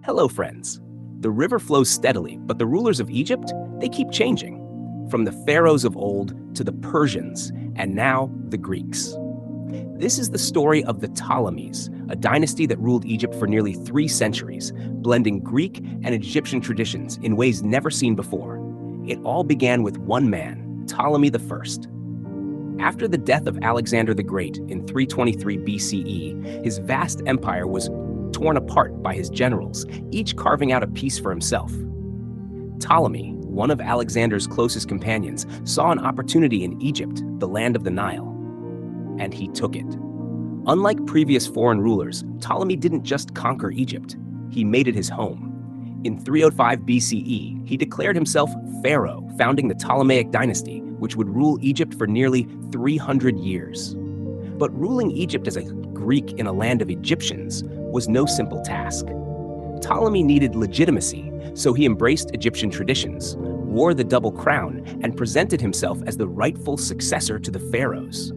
Hello, friends. The river flows steadily, but the rulers of Egypt, they keep changing. From the Pharaohs of old to the Persians, and now the Greeks. This is the story of the Ptolemies, a dynasty that ruled Egypt for nearly 3 centuries, blending Greek and Egyptian traditions in ways never seen before. It all began with one man, Ptolemy I. After the death of Alexander the Great in 323 BCE, his vast empire was torn apart by his generals, each carving out a piece for himself. Ptolemy, one of Alexander's closest companions, saw an opportunity in Egypt, the land of the Nile, and he took it. Unlike previous foreign rulers, Ptolemy didn't just conquer Egypt, he made it his home. In 305 BCE, he declared himself Pharaoh, founding the Ptolemaic dynasty, which would rule Egypt for nearly 300 years. But ruling Egypt as a Greek in a land of Egyptians was no simple task. Ptolemy needed legitimacy, so he embraced Egyptian traditions, wore the double crown, and presented himself as the rightful successor to the pharaohs.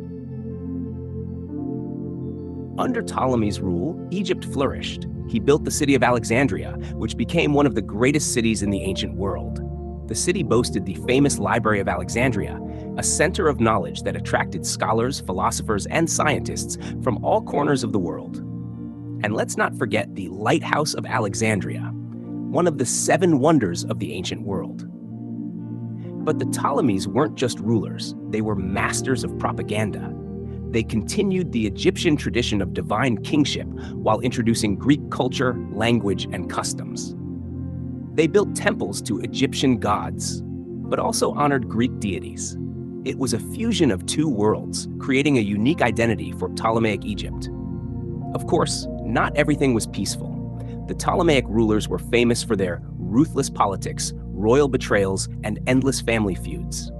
Under Ptolemy's rule, Egypt flourished. He built the city of Alexandria, which became one of the greatest cities in the ancient world. The city boasted the famous Library of Alexandria, a center of knowledge that attracted scholars, philosophers, and scientists from all corners of the world. And let's not forget the Lighthouse of Alexandria, one of the 7 wonders of the ancient world. But the Ptolemies weren't just rulers, they were masters of propaganda. They continued the Egyptian tradition of divine kingship while introducing Greek culture, language, and customs. They built temples to Egyptian gods, but also honored Greek deities. It was a fusion of 2 worlds, creating a unique identity for Ptolemaic Egypt. Of course, not everything was peaceful. The Ptolemaic rulers were famous for their ruthless politics, royal betrayals, and endless family feuds.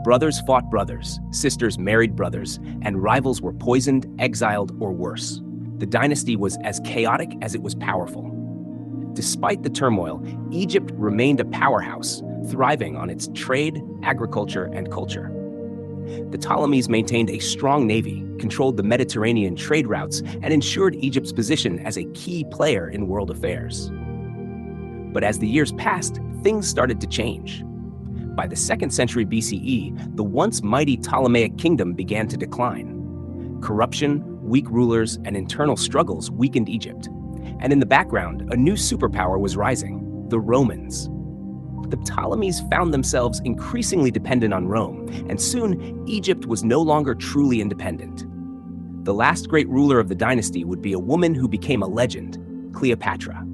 Brothers fought brothers, sisters married brothers, and rivals were poisoned, exiled, or worse. The dynasty was as chaotic as it was powerful. Despite the turmoil, Egypt remained a powerhouse, thriving on its trade, agriculture, and culture. The Ptolemies maintained a strong navy, controlled the Mediterranean trade routes, and ensured Egypt's position as a key player in world affairs. But as the years passed, things started to change. By the 2nd century BCE, the once mighty Ptolemaic kingdom began to decline. Corruption, weak rulers, and internal struggles weakened Egypt. And in the background, a new superpower was rising, the Romans. The Ptolemies found themselves increasingly dependent on Rome, and soon Egypt was no longer truly independent. The last great ruler of the dynasty would be a woman who became a legend, Cleopatra.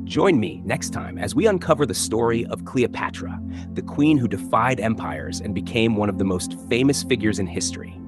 Join me next time as we uncover the story of Cleopatra, the queen who defied empires and became one of the most famous figures in history.